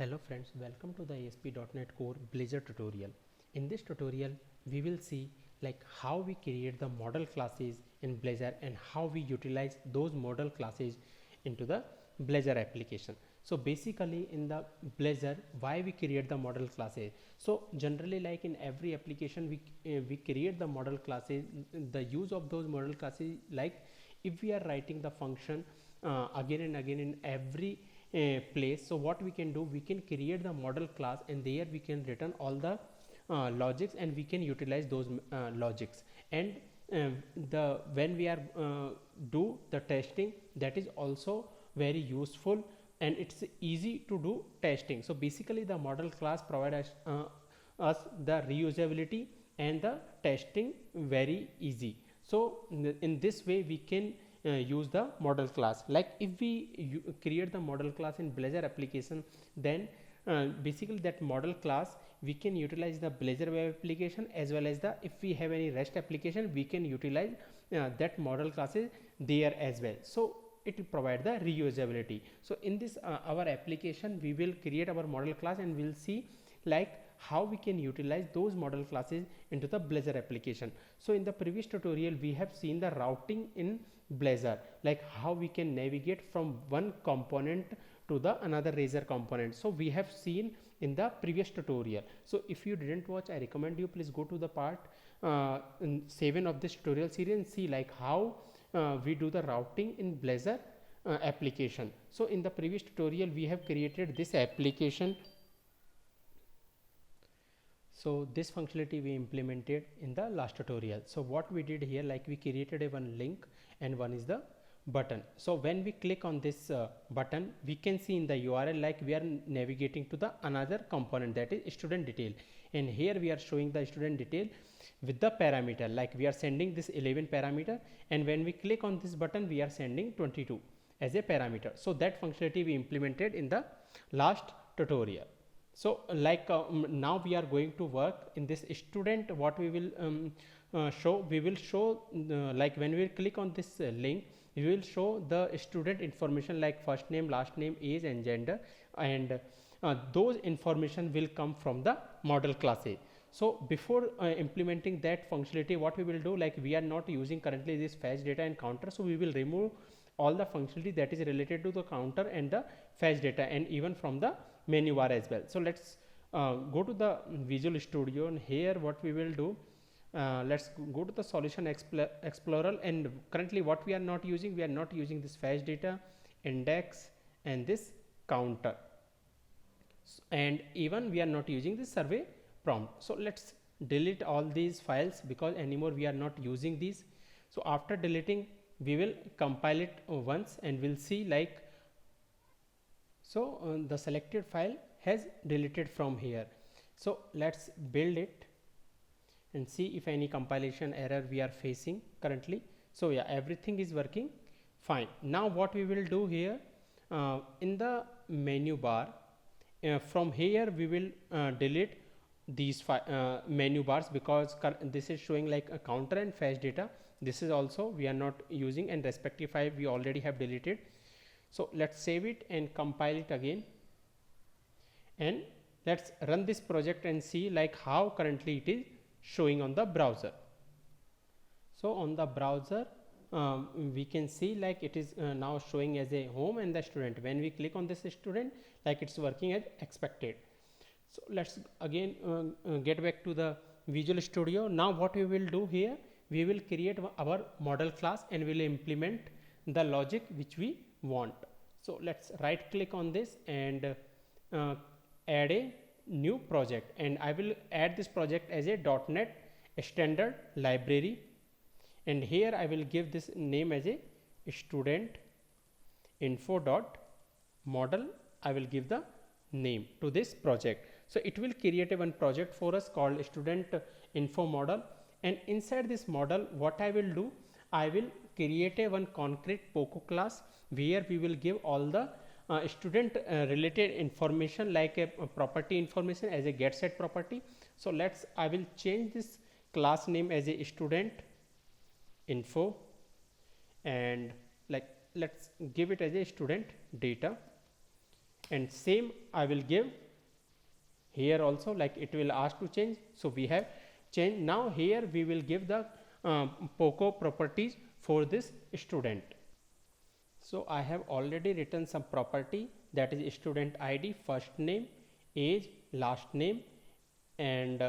Hello friends, welcome to the ASP.NET Core Blazor tutorial. In this tutorial, we will see like how we create the model classes in Blazor and how we utilize those model classes into the Blazor application. So basically in the Blazor, why we create the model classes? So generally like in every application we create the model classes. The use of those model classes, like if we are writing the function again and again in every place, so what we can do, we can create the model class and there we can return all the logics and we can utilize those logics. And the when we are do the testing, that is also very useful and it's easy to do testing. So basically the model class provides us the reusability and the testing very easy. So in this way we can use the model class. Like if we create the model class in Blazor application, then basically that model class we can utilize the Blazor web application, as well as the if we have any REST application we can utilize that model classes there as well. So it will provide the reusability. So in this our application, we will create our model class and we'll see like how we can utilize those model classes into the Blazor application. So in the previous tutorial we have seen the routing in Blazor, like how we can navigate from one component to the another Razor component. So we have seen in the previous tutorial. So if you didn't watch, I recommend you please go to the part 7 of this tutorial series and see like how we do the routing in Blazor application. So in the previous tutorial we have created this application. So this functionality we implemented in the last tutorial. So what we did here, like we created a one link and one is the button. So when we click on this button, we can see in the URL like we are navigating to the another component, that is student detail, and here we are showing the student detail with the parameter, like we are sending this 11 parameter, and when we click on this button we are sending 22 as a parameter. So that functionality we implemented in the last tutorial. So like now we are going to work in this student. What we will show, we will show like when we click on this link, we will show the student information like first name, last name, age and gender, and those information will come from the model class A. So before implementing that functionality, what we will do, like we are not using currently this fetch data and counter, so we will remove all the functionality that is related to the counter and the fetch data, and even from the menu bar as well. So let's go to the Visual Studio, and here what we will do, let's go to the Solution Explorer, and currently what we are not using, we are not using this fetch data, index and this counter, and even we are not using this survey prompt. So let's delete all these files because anymore we are not using these. So after deleting, we will compile it once and we'll see like, so the selected file has deleted from here. So let's build it and see if any compilation error we are facing currently. So yeah, everything is working fine. Now what we will do here, in the menu bar, from here we will delete these menu bars, because this is showing like a counter and fetch data. This is also we are not using, and respective file we already have deleted. So let's save it and compile it again, and let's run this project and see like how currently it is showing on the browser. So on the browser we can see like it is now showing as a home and the student. When we click on this student, like it's working as expected. So let's again get back to the Visual Studio. Now what we will do here, we will create our model class and we will implement the logic which we want. So let's right click on this and add a new project, and I will add this project as a .NET standard library, and here I will give this name as a student info dot model. I will give the name to this project. So it will create a one project for us called student info model, and inside this model what I will do, I will create a one concrete POCO class where we will give all the student related information, like a property information as a get set property. So let's, I will change this class name as a student info, and like let's give it as a student data, and same I will give here also, like it will ask to change. So we have changed. Now here we will give the POCO properties for this student. So I have already written some property, that is student ID, first name, age, last name, and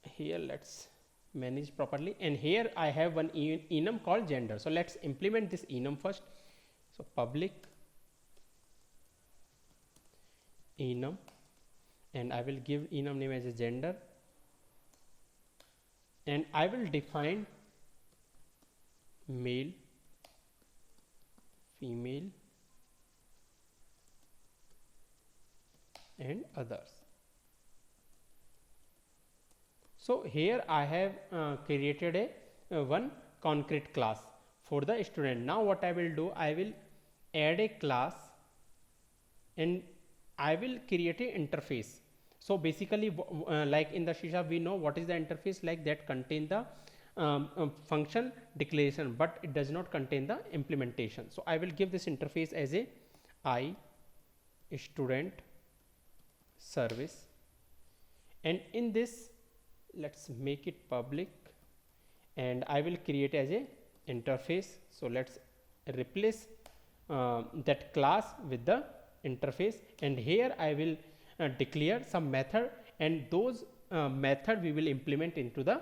here let's manage properly, and here I have one enum called gender. So let's implement this enum first. So public enum, and I will give enum name as a gender, and I will define male, female and others. So here I have created a one concrete class for the student. Now what I will do, I will add a class and I will create a interface. So basically like in the C# we know what is the interface, like that contain the function declaration, but it does not contain the implementation. So I will give this interface as a I student service, and in this let's make it public, and I will create as a interface. So let's replace that class with the interface, and here I will declare some method, and those method we will implement into the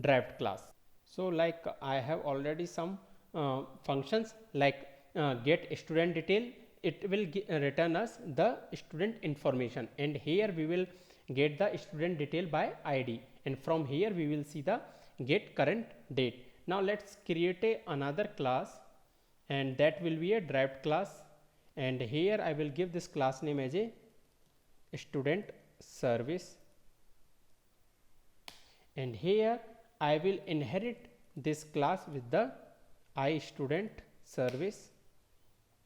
derived class. So like I have already some functions like get student detail, it will return us the student information, and here we will get the student detail by ID, and from here we will see the get current date. Now let's create another class, and that will be a derived class, and here I will give this class name as a student service, and here I will inherit this class with the I student service,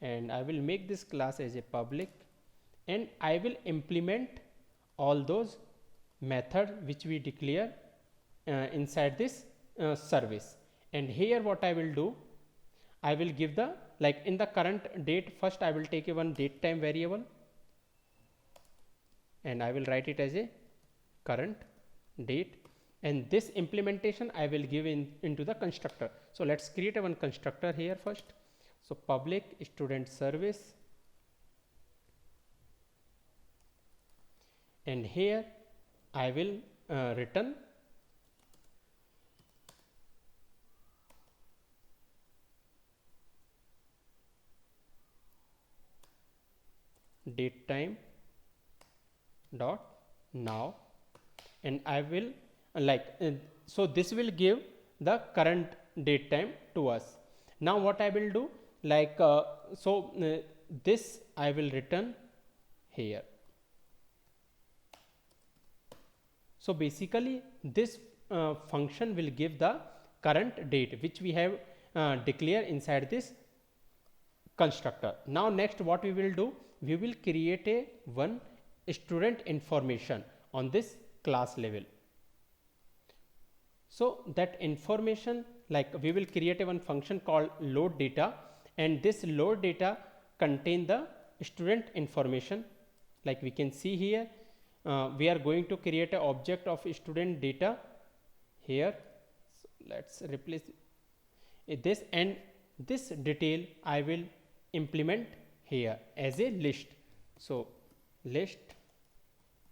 and I will make this class as a public, and I will implement all those methods which we declare inside this service. And here what I will do, I will give the, like in the current date, first I will take a one date time variable, and I will write it as a current date, and this implementation I will give into the constructor. So let's create a one constructor here first. So public student service, and here I will return date time dot now, and I will so this will give the current date time to us. Now what I will do, like this I will return here. So basically this function will give the current date which we have declared inside this constructor. Now next what we will do, we will create a one student information on this class level. So that information, like we will create a one function called load data, and this load data contain the student information. Like we can see here, we are going to create an object of student data here. So let's replace this, and this detail I will implement here as a list. So list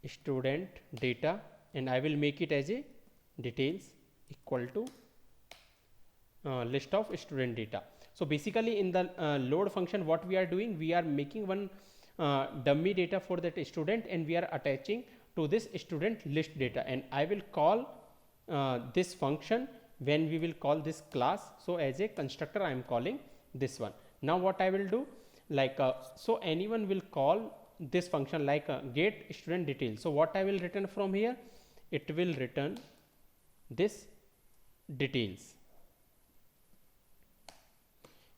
student data, and I will make it as a details equal to list of student data. So basically in the load function what we are doing, we are making one dummy data for that student, and we are attaching to this student list data, and I will call this function when we will call this class. So as a constructor I am calling this one. Now what I will do, like so anyone will call this function like get student details. So what I will return from here, it will return this details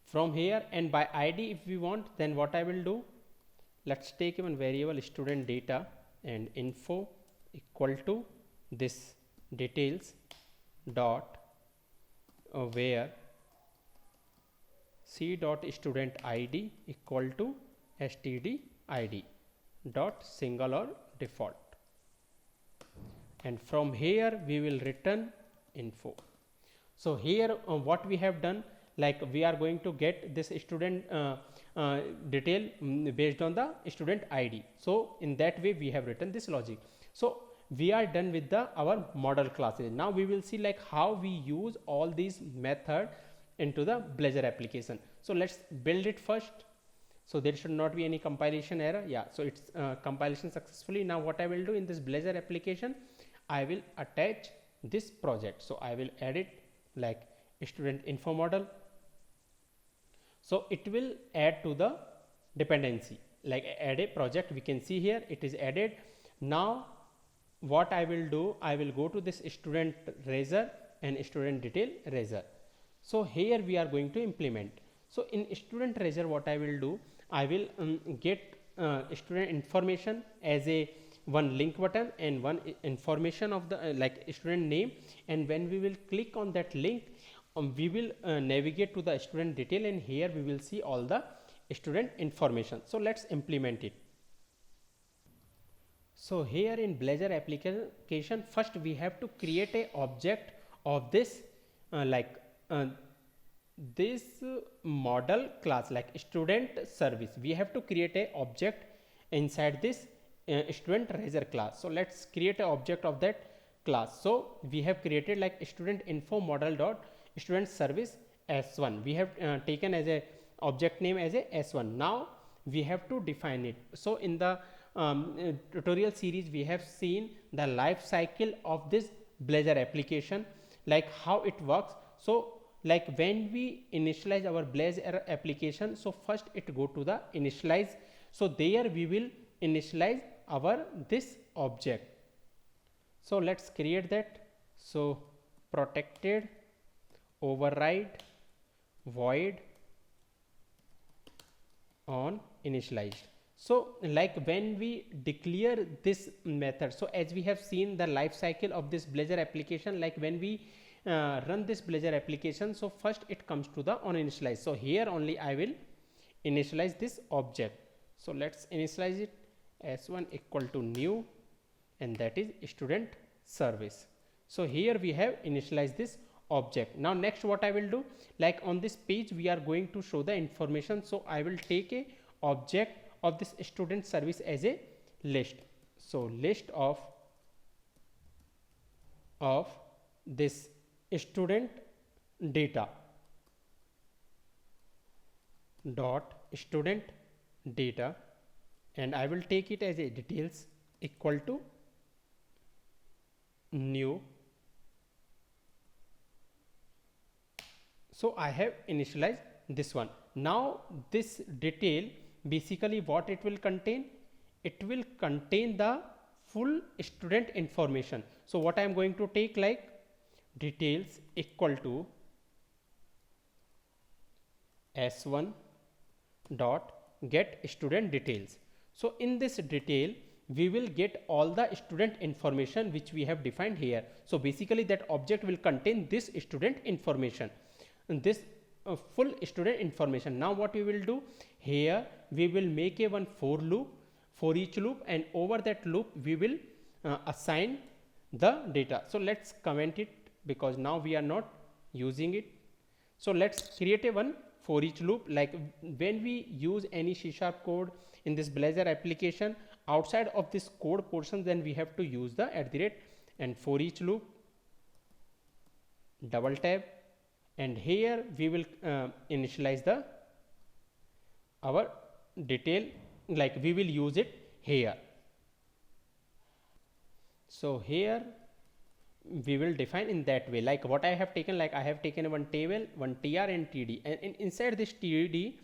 from here, and by ID if we want, then what I will do, let's take one variable student data, and info equal to this details dot where c dot student ID equal to std id dot single or default, and from here we will return info. So here what we have done, like we are going to get this student detail based on the student id. So in that way we have written this logic. So we are done with the our model classes. Now we will see like how we use all these method into the Blazor application. So let's build it first. So there should not be any compilation error. Yeah, so it's compilation successfully. Now what I will do in this Blazor application, I will attach this project. So I will add it like student info model. So it will add to the dependency, like add a project. We can see here it is added. Now what I will do, I will go to this student razor and student detail razor. So here we are going to implement. So in student razor, what I will do, I will get student information as a one link button and one information of the like student name, and when we will click on that link, we will navigate to the student detail, and here we will see all the student information. So let's implement it. So here in Blazor application, first we have to create a object of this this model class, like student service. We have to create a object inside this student razor class. So let's create an object of that class. So we have created like student info model dot student service s1. We have taken as a object name as a s1. Now we have to define it. So in the tutorial series we have seen the life cycle of this Blazor application, like how it works. So like when we initialize our Blazor application, so first it go to the initialize. So there we will initialize our this object. So let's create that. So protected override void on initialized. So like when we declare this method, so as we have seen the life cycle of this Blazor application, like when we run this Blazor application, so first it comes to the on initialize. So here only I will initialize this object. So let's initialize it s1 equal to new, and that is student service. So here we have initialized this object. Now next what I will do, like on this page we are going to show the information. So I will take a object of this student service as a list. So list of this student data dot student data, and I will take it as a details equal to new. So I have initialized this one. Now this detail, basically what it will contain, it will contain the full student information. So what I am going to take, like details equal to s1 dot get student details. So in this detail we will get all the student information which we have defined here. So basically that object will contain this student information and this full student information. Now what we will do here, we will make a one for loop, for each loop, and over that loop we will assign the data. So let's comment it because now we are not using it. So let's create a one for each loop. Like when we use any C# code in this Blazor application, outside of this code portion, then we have to use the @ and for each loop, double tab, and here we will initialize the our detail, like we will use it here. So here we will define in that way, like what I have taken, like I have taken one table, one tr and td, and inside this td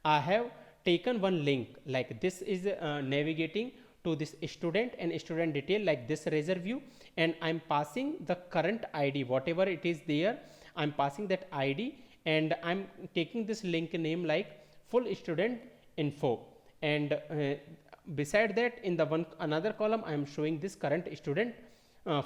I have taken one link, like this is navigating to this student and student detail, like this razor view, and I'm passing the current id, whatever it is there, I'm passing that id, and I'm taking this link name like full student info, and beside that in the one another column I am showing this current student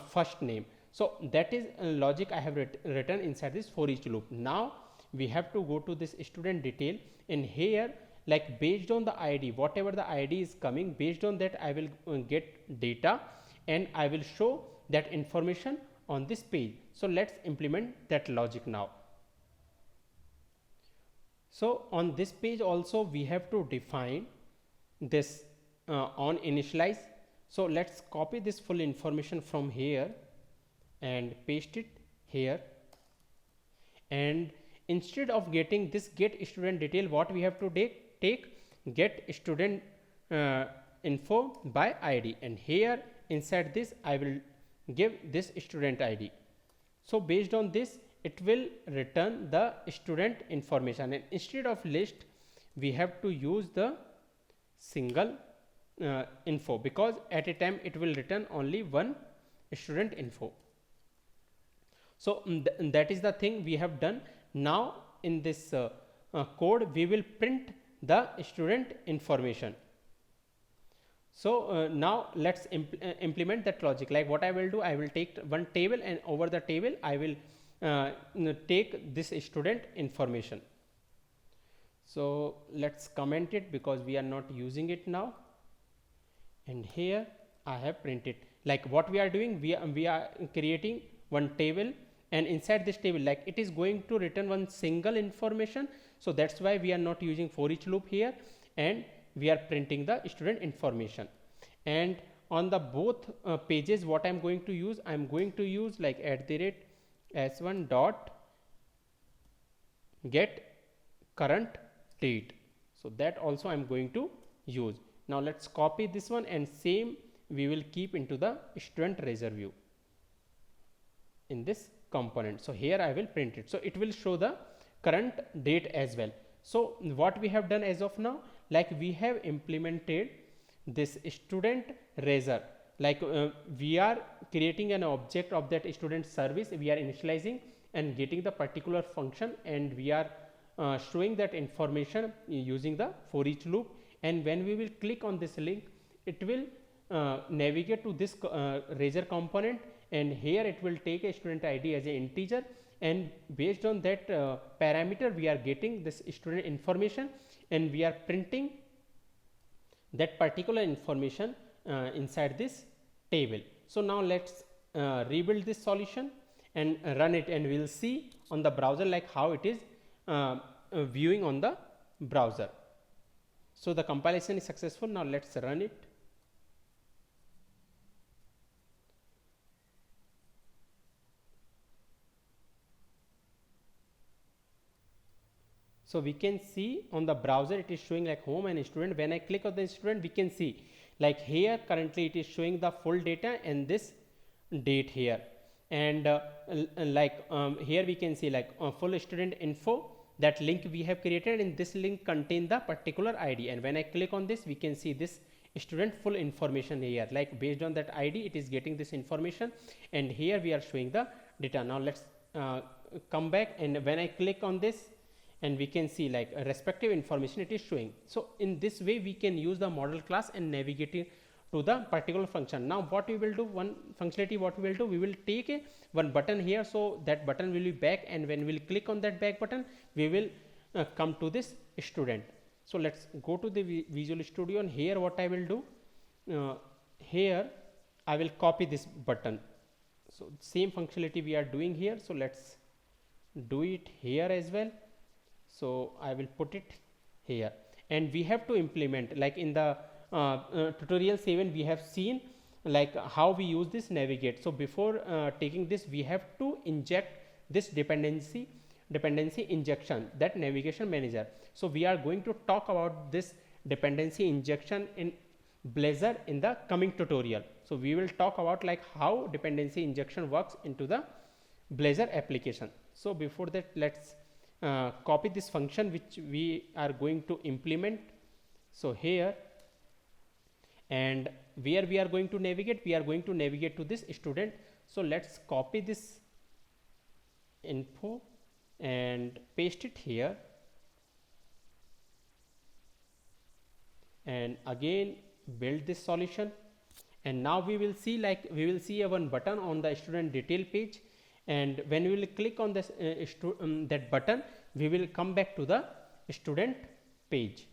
first name. So that is logic I have written inside this for each loop. Now we have to go to this student detail, and here like based on the ID, whatever the ID is coming, based on that I will get data and I will show that information on this page. So let's implement that logic now. So on this page also we have to define this on initialize. So let's copy this full information from here and paste it here, and instead of getting this get student detail, what we have to take get student info by ID, and here inside this I will give this student ID. So based on this it will return the student information, and instead of list we have to use the single info, because at a time it will return only one student info. So that is the thing we have done. Now in this code we will print the student information. So now let's implement that logic. Like what I will do, I will take one table, and over the table I will take this student information. So let's comment it because we are not using it now, and here I have printed. Like what we are doing, we are creating one table, and inside this table, like it is going to return one single information. So that's why we are not using for each loop here, and we are printing the student information. And on the both pages, what I'm going to use, I'm going to use like @s1 dot get current date. So that also I'm going to use. Now let's copy this one, and same we will keep into the student razor view in this component. So here I will print it, so it will show the current date as well. So what we have done as of now, like we have implemented this student razor. Like we are creating an object of that student service, we are initializing and getting the particular function, and we are showing that information using the for each loop. And when we will click on this link, it will navigate to this razor component, and here it will take a student ID as an integer, and based on that parameter we are getting this student information, and we are printing that particular information inside this table. So now let's rebuild this solution and run it, and we'll see on the browser like how it is viewing on the browser. So the compilation is successful. Now let's run it. So we can see on the browser it is showing like home and student. When I click on the student, we can see like here currently it is showing the full data and this date here, and here we can see like full student info, that link we have created, and this link contain the particular ID, and when I click on this we can see this student full information here. Like based on that ID it is getting this information, and here we are showing the data. Now let's come back, and when I click on this, and we can see like a respective information it is showing. So in this way we can use the model class and navigate it to the particular function. Now what we will do, one functionality what we will do, we will take one button here, so that button will be back, and when we will click on that back button we will come to this student. So let's go to the Visual Studio, and here what I will do, here I will copy this button. So same functionality we are doing here, so let's do it here as well. So I will put it here, and we have to implement like in the tutorial 7 we have seen like how we use this navigate. So before taking this we have to inject this dependency injection, that navigation manager. So we are going to talk about this dependency injection in Blazor in the coming tutorial. So we will talk about like how dependency injection works into the Blazor application. So before that let's copy this function which we are going to implement. So here, and where we are going to navigate, we are going to navigate to this student. So let's copy this info and paste it here, and again build this solution. And now we will see like we will see one button on the student detail page, and when we will click on this that button we will come back to the student page.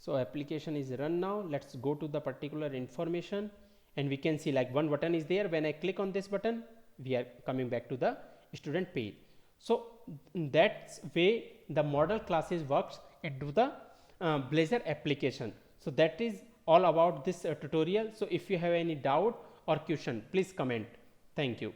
So application is run now. Let's go to the particular information and we can see like one button is there. When I click on this button, we are coming back to the student page. So that's way the model classes works into the Blazor application. So that is all about this tutorial. So if you have any doubt or question, please comment. Thank you.